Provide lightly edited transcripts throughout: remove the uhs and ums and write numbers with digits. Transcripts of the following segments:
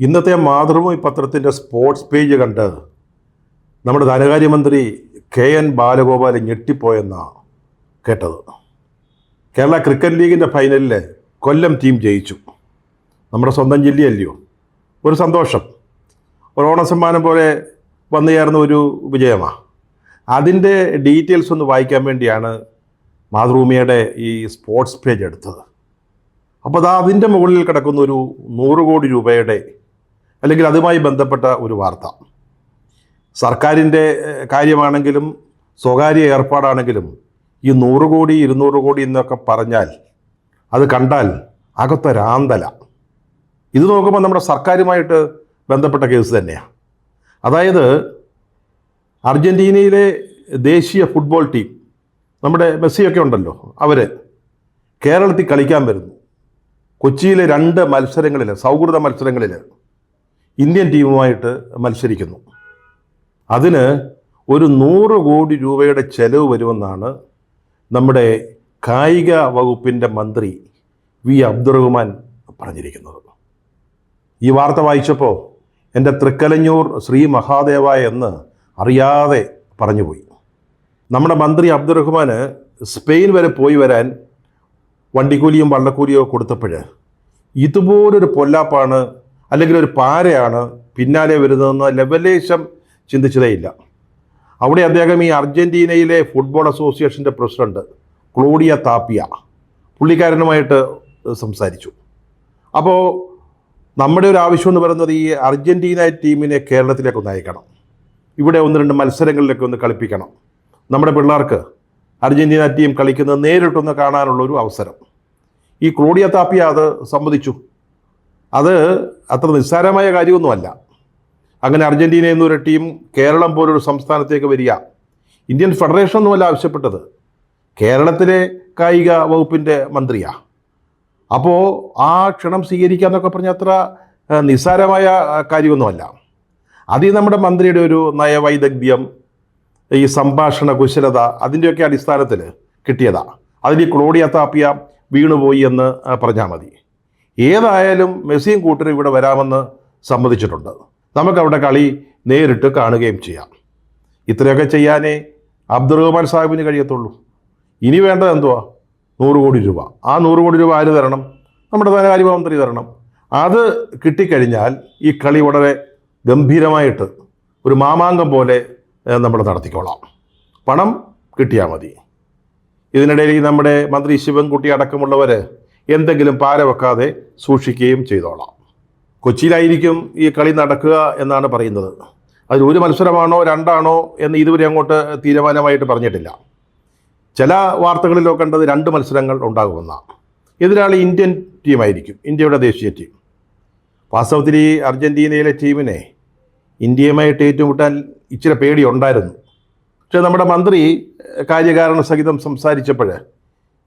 ഇന്നത്തെ മാതൃഭൂമി പത്രത്തിൻ്റെ sports page കണ്ട് നമ്മുടെ ധനകാര്യമന്ത്രി KN ബാലഗോപാൽ ഞെട്ടിപ്പോയെന്നാണ് കേട്ടത്. കേരള ക്രിക്കറ്റ് ലീഗിൻ്റെ ഫൈനലിൽ കൊല്ലം ടീം ജയിച്ചു. നമ്മുടെ സ്വന്തം ജില്ലയല്ലയോ, ഒരു സന്തോഷം, ഒരു ഓണസമ്മാനം പോലെ വന്നു ചേർന്ന ഒരു വിജയമാണ്. അതിൻ്റെ ഡീറ്റെയിൽസ് ഒന്ന് വായിക്കാൻ വേണ്ടിയാണ് മാതൃഭൂമിയുടെ ഈ സ്പോർട്സ് പേജ് എടുത്തത്. അപ്പോൾ അതിൻ്റെ മുകളിൽ കിടക്കുന്ന ഒരു 100 കോടി രൂപയുടെ അല്ലെങ്കിൽ അതുമായി ബന്ധപ്പെട്ട ഒരു വാർത്ത. സർക്കാരിൻ്റെ കാര്യമാണെങ്കിലും സ്വകാര്യ ഏർപ്പാടാണെങ്കിലും ഈ 100 കോടി 200 കോടി എന്നൊക്കെ പറഞ്ഞാൽ അത് കണ്ടാൽ അകത്തൊരാന്തല. ഇത് നോക്കുമ്പോൾ നമ്മുടെ സർക്കാരുമായിട്ട് ബന്ധപ്പെട്ട കേസ് തന്നെയാണ്. അതായത് അർജൻറ്റീനയിലെ ദേശീയ ഫുട്ബോൾ ടീം, നമ്മുടെ മെസ്സിയൊക്കെ ഉണ്ടല്ലോ, അവർ കേരളത്തിൽ കളിക്കാൻ വരുന്നു. കൊച്ചിയിലെ 2 മത്സരങ്ങളിൽ, സൗഹൃദ മത്സരങ്ങളിൽ ഇന്ത്യൻ ടീമുമായിട്ട് മത്സരിക്കുന്നു. അതിന് ഒരു 100 കോടി രൂപയുടെ ചെലവ് വരുമെന്നാണ് നമ്മുടെ കായിക വകുപ്പിൻ്റെ മന്ത്രി വി അബ്ദുറഹ്മാൻ പറഞ്ഞിരിക്കുന്നത്. ഈ വാർത്ത വായിച്ചപ്പോൾ എൻ്റെ തൃക്കലഞ്ഞൂർ ശ്രീ മഹാദേവ എന്ന് അറിയാതെ പറഞ്ഞുപോയി. നമ്മുടെ മന്ത്രി അബ്ദുറഹ്മാന് സ്പെയിൻ വരെ പോയി വരാൻ വണ്ടിക്കൂലിയും വള്ളക്കൂലിയോ കൊടുത്തപ്പോൾ ഇതുപോലൊരു പൊല്ലാപ്പാണ് അല്ലെങ്കിൽ ഒരു പാരയാണ് പിന്നാലെ വരുന്നതെന്ന് ലെവലേശം ചിന്തിച്ചതേയില്ല. അവിടെ അദ്ദേഹം ഈ അർജൻറ്റീനയിലെ ഫുട്ബോൾ അസോസിയേഷൻ്റെ പ്രസിഡന്റ് ക്ലോഡിയ താപ്പിയ പുള്ളിക്കാരനുമായിട്ട് സംസാരിച്ചു. അപ്പോൾ നമ്മുടെ ഒരു ആവശ്യം എന്ന് പറയുന്നത് ഈ അർജൻറ്റീന ടീമിനെ കേരളത്തിലേക്ക് ഒന്ന് അയക്കണം, ഇവിടെ 1-2 മത്സരങ്ങളിലൊക്കെ ഒന്ന് കളിപ്പിക്കണം, നമ്മുടെ പിള്ളേർക്ക് അർജൻറ്റീന ടീം കളിക്കുന്നത് നേരിട്ടൊന്ന് കാണാനുള്ളൊരു അവസരം. ഈ ക്ലോഡിയ താപ്പിയ അത് സമ്മതിച്ചു. അത് അത്ര നിസ്സാരമായ കാര്യമൊന്നുമല്ല. അങ്ങനെ അർജൻറ്റീനയിൽ നിന്നൊരു ടീം കേരളം പോലൊരു സംസ്ഥാനത്തേക്ക് വരിക, ഇന്ത്യൻ ഫെഡറേഷൻ ഒന്നുമല്ല ആവശ്യപ്പെട്ടത്, കേരളത്തിലെ കായിക വകുപ്പിൻ്റെ മന്ത്രിയാണ്. അപ്പോൾ ആ ക്ഷണം സ്വീകരിക്കുക എന്നൊക്കെ പറഞ്ഞാൽ അത്ര നിസ്സാരമായ കാര്യമൊന്നുമല്ല. അതിൽ നമ്മുടെ മന്ത്രിയുടെ ഒരു നയവൈദഗ്ധ്യം, ഈ സംഭാഷണ കുശലത, അതിൻ്റെയൊക്കെ അടിസ്ഥാനത്തിൽ കിട്ടിയതാണ്. അതിൽ ഈ ക്ലോഡിയ താപ്പിയ വീണുപോയി എന്ന് പറഞ്ഞാൽ മതി. ഏതായാലും മെസ്സിയും കൂട്ടരും ഇവിടെ വരാമെന്ന് സമ്മതിച്ചിട്ടുണ്ട്. നമുക്കവിടെ കളി നേരിട്ട് കാണുകയും ചെയ്യാം. ഇത്രയൊക്കെ ചെയ്യാനേ അബ്ദുറഹ്മാൻ സാഹിബിന് കഴിയത്തുള്ളൂ. ഇനി വേണ്ടത് എന്തുവാ? 100 കോടി രൂപ. ആ 100 കോടി രൂപ ആര് തരണം? നമ്മുടെ ധനകാര്യമന്ത്രി തരണം. അത് കിട്ടിക്കഴിഞ്ഞാൽ ഈ കളി വളരെ ഗംഭീരമായിട്ട് ഒരു മാമാങ്കം പോലെ നമ്മൾ നടത്തിക്കോളാം. പണം കിട്ടിയാൽ മതി. ഇതിനിടയിൽ നമ്മുടെ മന്ത്രി ശിവൻകുട്ടി അടക്കമുള്ളവർ എന്തെങ്കിലും പാര വെക്കാതെ സൂക്ഷിക്കുകയും ചെയ്തോളാം. കൊച്ചിയിലായിരിക്കും ഈ കളി നടക്കുക എന്നാണ് പറയുന്നത്. അതിൽ 1 മത്സരമാണോ 2 എന്ന് ഇതുവരെ അങ്ങോട്ട് തീരുമാനമായിട്ട് പറഞ്ഞിട്ടില്ല. ചില വാർത്തകളിലൊക്കെ കണ്ടത് 2 മത്സരങ്ങൾ ഉണ്ടാകുമെന്നാണ്. എതിരാളി ഇന്ത്യൻ ടീമായിരിക്കും, ഇന്ത്യയുടെ ദേശീയ ടീം. വാസ്തവത്തിൽ ഈ അർജൻറ്റീനയിലെ ടീമിനെ ഇന്ത്യയുമായിട്ട് ഏറ്റുമുട്ടാൻ ഇച്ചിരി പേടിയുണ്ടായിരുന്നു. പക്ഷേ നമ്മുടെ മന്ത്രി കാര്യകാരണ സഹിതം സംസാരിച്ചപ്പോൾ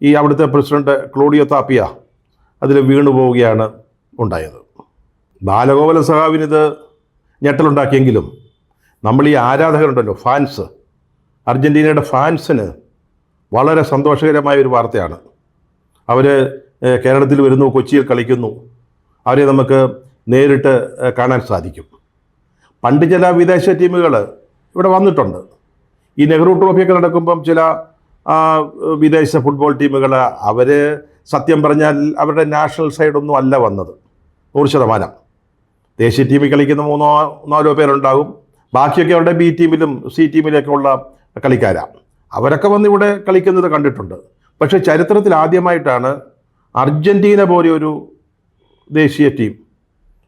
ഈ അവിടുത്തെ പ്രസിഡന്റ് ക്ലോഡിയ താപ്പിയ അതിൽ വീണു പോവുകയാണ് ഉണ്ടായത്. ബാലഗോപാലൻ സഹാവിനിത് ഞെട്ടലുണ്ടാക്കിയെങ്കിലും നമ്മൾ ഈ ആരാധകരുണ്ടല്ലോ, ഫാൻസ്, അർജൻറ്റീനയുടെ ഫാൻസിന് വളരെ സന്തോഷകരമായ ഒരു വാർത്തയാണ്. അവർ കേരളത്തിൽ വരുന്നു, കൊച്ചിയിൽ കളിക്കുന്നു, അവരെ നമുക്ക് നേരിട്ട് കാണാൻ സാധിക്കും. പണ്ട് ചില വിദേശ ടീമുകൾ ഇവിടെ വന്നിട്ടുണ്ട്. ഈ നെഹ്റു ട്രോഫിയൊക്കെ നടക്കുമ്പം ചില വിദേശ ഫുട്ബോൾ ടീമുകൾ അവർ സത്യം പറഞ്ഞാൽ അവരുടെ നാഷണൽ സൈഡൊന്നും അല്ല വന്നത്. 100%. ദേശീയ ടീമിൽ കളിക്കുന്ന 3-4 പേരുണ്ടാകും. ബാക്കിയൊക്കെ അവരുടെ B ടീമിലും C ടീമിലൊക്കെ ഉള്ള കളിക്കാരാണ്. അവരൊക്കെ വന്ന് ഇവിടെ കളിക്കുന്നത് കണ്ടിട്ടുണ്ട്. പക്ഷേ ചരിത്രത്തിൽ ആദ്യമായിട്ടാണ് അർജൻറ്റീന പോലെ ഒരു ദേശീയ ടീം,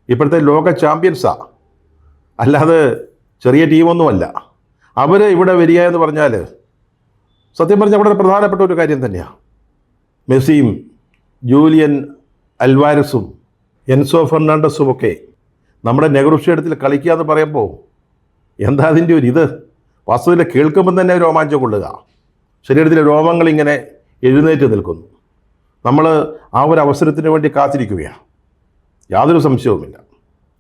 ഇപ്പോഴത്തെ ലോക ചാമ്പ്യൻസാണ്, അല്ലാതെ ചെറിയ ടീമൊന്നുമല്ല, അവർ ഇവിടെ വരിക എന്ന് പറഞ്ഞാൽ സത്യം പറഞ്ഞാൽ വളരെ പ്രധാനപ്പെട്ട ഒരു കാര്യം തന്നെയാണ്. മെസ്സിയും ജൂലിയൻ അൽവാരസും എൻസോ ഫെർണാണ്ടസും ഒക്കെ നമ്മുടെ നെഹ്റു സ്റ്റേഡിയത്തിൽ കളിക്കുക എന്ന് പറയുമ്പോൾ എന്താ അതിൻ്റെ ഒരു ഇത്? വാസ്തവത്തിൽ കേൾക്കുമ്പോൾ തന്നെ രോമാഞ്ചം കൊള്ളുക, ശരീരത്തിലെ രോമങ്ങൾ ഇങ്ങനെ എഴുന്നേറ്റ് നിൽക്കുന്നു. നമ്മൾ ആ ഒരു അവസരത്തിന് വേണ്ടി കാത്തിരിക്കുകയാണ്, യാതൊരു സംശയവുമില്ല.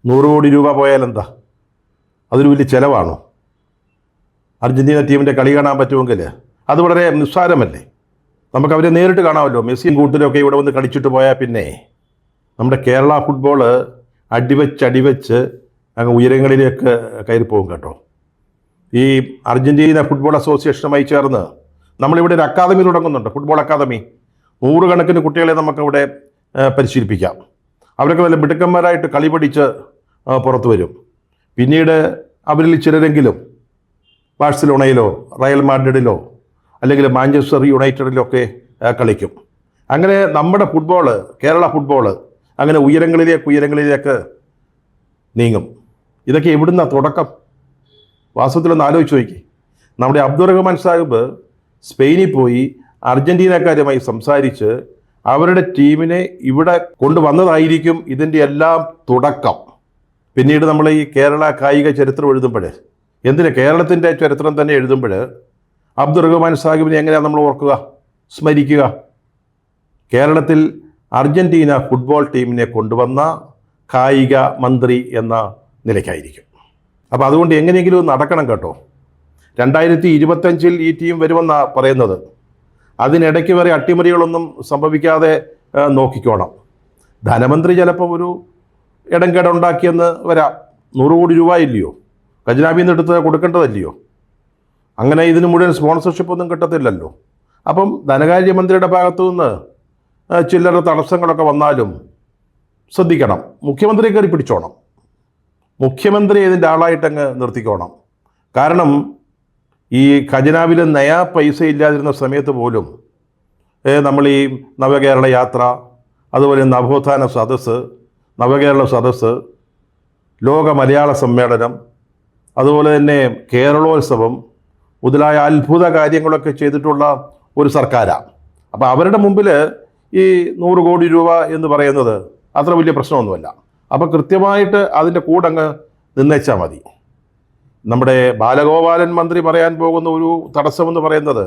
100 കോടി രൂപ പോയാൽ എന്താ? അതൊരു വലിയ ചിലവാണോ? അർജൻറ്റീന ടീമിൻ്റെ കളി കാണാൻ പറ്റുമെങ്കിൽ അത് വളരെ നിസ്സാരമല്ലേ? നമുക്കവരെ നേരിട്ട് കാണാമല്ലോ. മെസ്സിയും കൂട്ടരൊക്കെ ഇവിടെ വന്ന് കളിച്ചിട്ട് പോയാൽ പിന്നെ നമ്മുടെ കേരള ഫുട്ബോൾ അടിവെച്ച് അങ്ങ് ഉയരങ്ങളിലേക്ക് കയറി പോകും കേട്ടോ. ഈ അർജൻറ്റീന ഫുട്ബോൾ അസോസിയേഷനുമായി ചേർന്ന് നമ്മളിവിടെ ഒരു അക്കാദമി തുടങ്ങുന്നുണ്ട്, ഫുട്ബോൾ അക്കാദമി. 100 കണക്കിന് കുട്ടികളെ നമുക്കവിടെ പരിശീലിപ്പിക്കാം. അവരൊക്കെ നല്ല മിടുക്കന്മാരായിട്ട് കളി പഠിച്ച് പുറത്തു വരും. പിന്നീട് അവരിൽ ചിലരെങ്കിലും ബാഴ്സലോണയിലോ റയൽ മാഡ്രിഡിലോ അല്ലെങ്കിൽ മാഞ്ചസ്റ്റർ യുണൈറ്റഡിലോ ഒക്കെ കളിക്കും. അങ്ങനെ നമ്മുടെ ഫുട്ബോള്, കേരള ഫുട്ബോള് അങ്ങനെ ഉയരങ്ങളിലേക്ക് നീങ്ങും. ഇതൊക്കെ എവിടുന്ന തുടക്കം? വാസ്തവത്തിലൊന്ന് ആലോചിച്ച് നോക്കി. നമ്മുടെ അബ്ദുറഹ്മാൻ സാഹിബ് സ്പെയിനിൽ പോയി അർജൻറ്റീനക്കാരുമായി സംസാരിച്ച് അവരുടെ ടീമിനെ ഇവിടെ കൊണ്ടുവന്നതായിരിക്കും ഇതിൻ്റെ എല്ലാം തുടക്കം. പിന്നീട് നമ്മൾ ഈ കേരള കായിക ചരിത്രം എഴുതുമ്പോൾ, എന്തിന് കേരളത്തിൻ്റെ ചരിത്രം തന്നെ എഴുതുമ്പോൾ അബ്ദുറഹ്മാൻ സാഹിബിനെ എങ്ങനെയാണ് നമ്മൾ ഓർക്കുക, സ്മരിക്കുക? കേരളത്തിൽ അർജൻറ്റീന ഫുട്ബോൾ ടീമിനെ കൊണ്ടുവന്ന കായിക മന്ത്രി എന്ന നിലയ്ക്കായിരിക്കും. അപ്പോൾ അതുകൊണ്ട് എങ്ങനെയെങ്കിലും നടക്കണം കേട്ടോ. 2025 ഈ ടീം വരുമെന്നാണ് പറയുന്നത്. അതിനിടയ്ക്ക് വരെ അട്ടിമറികളൊന്നും സംഭവിക്കാതെ നോക്കിക്കോണം. ധനമന്ത്രി ചിലപ്പോൾ ഒരു ഇടംകേടുണ്ടാക്കിയെന്ന് വരാം. 100 കോടി രൂപ ഇല്ലയോ, ഖജനാവിൽ നിന്ന് എടുത്ത് കൊടുക്കേണ്ടതല്ലയോ? അങ്ങനെ ഇതിന് മുഴുവൻ സ്പോൺസർഷിപ്പ് ഒന്നും കിട്ടത്തില്ലല്ലോ. അപ്പം ധനകാര്യമന്ത്രിയുടെ ഭാഗത്തു നിന്ന് ചില്ലറ തടസ്സങ്ങളൊക്കെ വന്നാലും ശ്രദ്ധിക്കണം. മുഖ്യമന്ത്രി കയറി പിടിച്ചോണം. മുഖ്യമന്ത്രി ഇതിൻ്റെ ആളായിട്ടങ്ങ് നിർത്തിക്കോണം. കാരണം ഈ ഖജനാവിൽ നയാ പൈസ ഇല്ലാതിരുന്ന സമയത്ത് പോലും നമ്മൾ ഈ നവകേരള യാത്ര, അതുപോലെ നവോത്ഥാന സദസ്സ്, നവകേരള സദസ്സ്, ലോക മലയാള സമ്മേളനം, അതുപോലെ തന്നെ കേരളോത്സവം മുതലായ അത്ഭുത കാര്യങ്ങളൊക്കെ ചെയ്തിട്ടുള്ള ഒരു സർക്കാരാണ്. അപ്പോൾ അവരുടെ മുമ്പിൽ ഈ 100 കോടി രൂപ എന്ന് പറയുന്നത് അത്ര വലിയ പ്രശ്നമൊന്നുമല്ല. അപ്പോൾ കൃത്യമായിട്ട് അതിൻ്റെ കൂടെ അങ്ങ് നിന്നേച്ചാൽ മതി. നമ്മുടെ ബാലഗോപാലൻ മന്ത്രി പറയാൻ പോകുന്ന ഒരു തടസ്സമെന്ന് പറയുന്നത്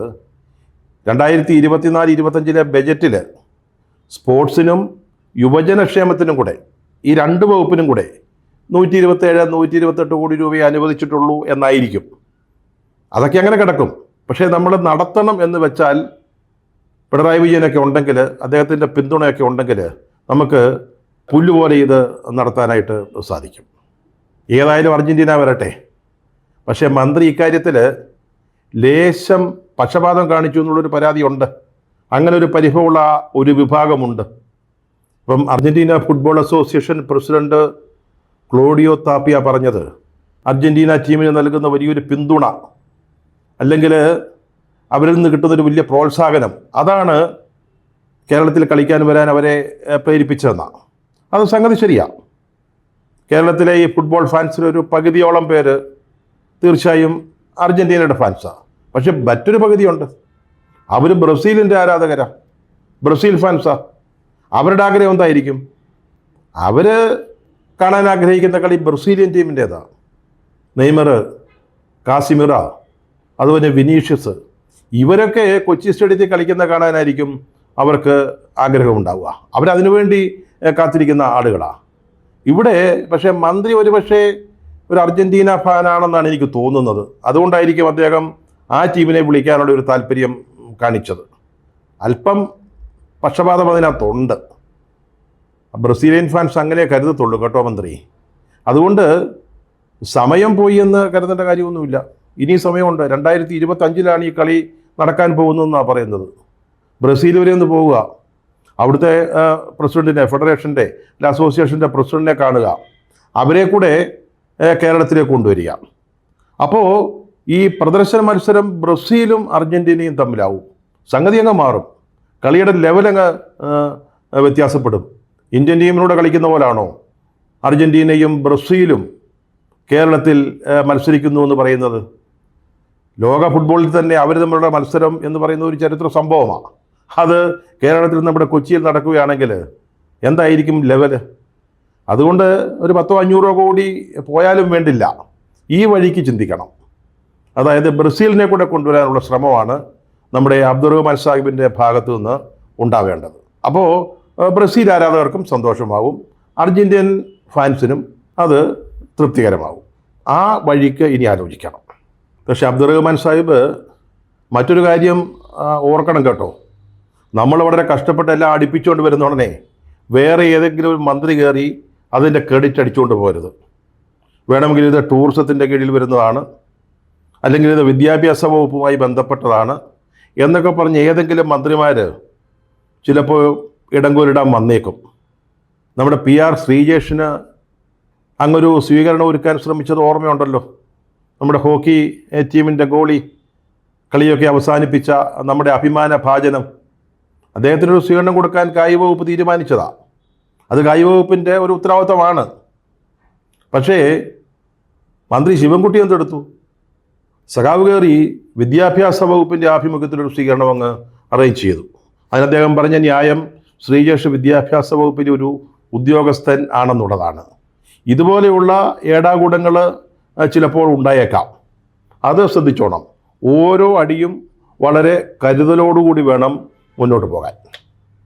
2024-25 ബജറ്റിൽ സ്പോർട്സിനും യുവജനക്ഷേമത്തിനും കൂടെ, ഈ 2 വകുപ്പിനും കൂടെ 127-128 കോടി രൂപയെ അനുവദിച്ചിട്ടുള്ളൂ എന്നായിരിക്കും. അതൊക്കെ അങ്ങനെ കിടക്കും. പക്ഷേ നമ്മൾ നടത്തണം എന്ന് വെച്ചാൽ പിണറായി വിജയനൊക്കെ ഉണ്ടെങ്കിൽ, അദ്ദേഹത്തിൻ്റെ പിന്തുണയൊക്കെ ഉണ്ടെങ്കിൽ നമുക്ക് പുല്ലുപോലെ ഇത് നടത്താനായിട്ട് സാധിക്കും. ഏതായാലും അർജൻറ്റീന വരട്ടെ. പക്ഷേ മന്ത്രി ഇക്കാര്യത്തിൽ ലേശം പക്ഷപാതം കാണിച്ചു എന്നുള്ളൊരു പരാതിയുണ്ട്. അങ്ങനെ ഒരു പരിഭവമുള്ള ഒരു വിഭാഗമുണ്ട്. ഇപ്പം Argentina football association president Claudio Tapia പറഞ്ഞത് അർജൻറ്റീന ടീമിന് നൽകുന്ന വലിയൊരു പിന്തുണ, അല്ലെങ്കിൽ അവരിൽ നിന്ന് കിട്ടുന്നൊരു വലിയ പ്രോത്സാഹനം, അതാണ് കേരളത്തിൽ കളിക്കാൻ വരാൻ അവരെ പ്രേരിപ്പിച്ചതെന്നാണ്. അത് സംഗതി ശരിയാണ്. കേരളത്തിലെ ഈ ഫുട്ബോൾ ഫാൻസിലൊരു പകുതിയോളം പേര് തീർച്ചയായും അർജൻറ്റീനയുടെ ഫാൻസാണ്. പക്ഷെ മറ്റൊരു പകുതിയുണ്ട്, അവർ ബ്രസീലിൻ്റെ ആരാധകരാണ്, ബ്രസീൽ ഫാൻസാണ്. അവരുടെ ആഗ്രഹം എന്തായിരിക്കും? അവർ കാണാൻ ആഗ്രഹിക്കുന്ന കളി ബ്രസീലിയൻ ടീമിൻ്റേതാണ്. നെയ്മർ, കാസിമിറ, അതുപോലെ വിനീഷ്യസ്, ഇവരൊക്കെ കൊച്ചി സ്റ്റേഡിയത്തിൽ കളിക്കുന്ന കാണാനായിരിക്കും അവർക്ക് ആഗ്രഹമുണ്ടാവുക. അവരതിനുവേണ്ടി കാത്തിരിക്കുന്ന ആളുകളാണ്. ഇവിടെ പക്ഷേ മന്ത്രി ഒരു അർജൻറ്റീന ഫാനാണെന്നാണ് എനിക്ക് തോന്നുന്നത്. അതുകൊണ്ടായിരിക്കും അദ്ദേഹം ആ ടീമിനെ വിളിക്കാനുള്ള ഒരു താല്പര്യം കാണിച്ചത്. അല്പം പക്ഷപാതം അതിനകത്തുണ്ട്. ബ്രസീലിയൻ ഫാൻസ് അങ്ങനെ കരുതത്തുള്ളൂ കേട്ടോ മന്ത്രി. അതുകൊണ്ട് സമയം പോയി എന്ന് കരുതേണ്ട കാര്യമൊന്നുമില്ല. ഇനി സമയമുണ്ട്. 2025 ഈ കളി നടക്കാൻ പോകുന്നതെന്നാണ് പറയുന്നത്. ബ്രസീൽ വരെ ഒന്ന് പോവുക, അവിടുത്തെ പ്രസിഡൻറ്റിനെ, ഫെഡറേഷൻ്റെ അസോസിയേഷൻ്റെ പ്രസിഡൻറ്റിനെ കാണുക, അവരെ കൂടെ കേരളത്തിലേക്ക് കൊണ്ടുവരിക. അപ്പോൾ ഈ പ്രദർശന മത്സരം ബ്രസീലും അർജൻറ്റീനയും തമ്മിലാവും. സംഗതി അങ്ങ് മാറും. കളിയുടെ ലെവലങ്ങ് വ്യത്യാസപ്പെടും. ഇന്ത്യൻ ടീമിനോട് കളിക്കുന്ന പോലാണോ അർജൻറ്റീനയും ബ്രസീലും കേരളത്തിൽ മത്സരിക്കുന്നു എന്ന് പറയുന്നത്? ലോക ഫുട്ബോളിൽ തന്നെ അവർ തമ്മിലുള്ള മത്സരം എന്ന് പറയുന്ന ഒരു ചരിത്ര സംഭവമാണ്. അത് കേരളത്തിൽ നമ്മുടെ കൊച്ചിയിൽ നടക്കുകയാണെങ്കിൽ എന്തായിരിക്കും ലെവല്? അതുകൊണ്ട് ഒരു 100-500 കോടി പോയാലും വേണ്ടില്ല, ഈ വഴിക്ക് ചിന്തിക്കണം. അതായത് ബ്രസീലിനെ കൂടെ കൊണ്ടുവരാനുള്ള ശ്രമമാണ് നമ്മുടെ അബ്ദുറഹ്മാൻ സാഹിബിൻ്റെ ഭാഗത്തു നിന്ന് ഉണ്ടാവേണ്ടത്. അപ്പോൾ ബ്രസീൽ ആരാധകർക്കും സന്തോഷമാവും, അർജൻറ്റീൻ ഫാൻസിനും അത് തൃപ്തികരമാവും. ആ വഴിക്ക് ഇനി ആലോചിക്കണം. പക്ഷേ അബ്ദുറഹ്മാൻ സാഹിബ് മറ്റൊരു കാര്യം ഓർക്കണം കേട്ടോ. നമ്മൾ വളരെ കഷ്ടപ്പെട്ട് എല്ലാം അടുപ്പിച്ചുകൊണ്ട് വരുന്ന ഉടനെ വേറെ ഏതെങ്കിലും ഒരു മന്ത്രി കയറി അതിൻ്റെ ക്രെഡിറ്റ് അടിച്ചുകൊണ്ട് പോരുത്. വേണമെങ്കിൽ ഇത് ടൂറിസത്തിൻ്റെ കീഴിൽ വരുന്നതാണ്, അല്ലെങ്കിൽ ഇത് വിദ്യാഭ്യാസ വകുപ്പുമായി ബന്ധപ്പെട്ടതാണ് എന്നൊക്കെ പറഞ്ഞ് ഏതെങ്കിലും മന്ത്രിമാർ ചിലപ്പോൾ ഇടങ്കോലിടാൻ വന്നേക്കും. നമ്മുടെ PR ശ്രീജേഷിന് അങ്ങൊരു സ്വീകരണം ഒരുക്കാൻ ശ്രമിച്ചത് ഓർമ്മയുണ്ടല്ലോ. നമ്മുടെ ഹോക്കി ടീമിൻ്റെ ഗോളി കളിയൊക്കെ അവസാനിപ്പിച്ച നമ്മുടെ അഭിമാന ഭാജനം, അദ്ദേഹത്തിനൊരു സ്വീകരണം കൊടുക്കാൻ കായിക വകുപ്പ് തീരുമാനിച്ചതാണ്. അത് കായിക വകുപ്പിൻ്റെ ഒരു ഉത്തരവാദിത്തമാണ്. പക്ഷേ മന്ത്രി ശിവൻകുട്ടി എന്തെടുത്തു? സഖാവ് കയറി വിദ്യാഭ്യാസ വകുപ്പിൻ്റെ ആഭിമുഖ്യത്തിലൊരു സ്വീകരണം അങ്ങ് അറേഞ്ച് ചെയ്തു. അതിന് അദ്ദേഹം പറഞ്ഞ ന്യായം ശ്രീജേഷ് വിദ്യാഭ്യാസ വകുപ്പിലെ ഒരു ഉദ്യോഗസ്ഥൻ ആണെന്നുള്ളതാണ്. ഇതുപോലെയുള്ള ഏടാകൂടങ്ങൾ ചിലപ്പോൾ ഉണ്ടായേക്കാം. അത് ശ്രദ്ധിച്ചോണം. ഓരോ അടിയും വളരെ കരുതലോടുകൂടി വേണം മുന്നോട്ട് പോകാൻ.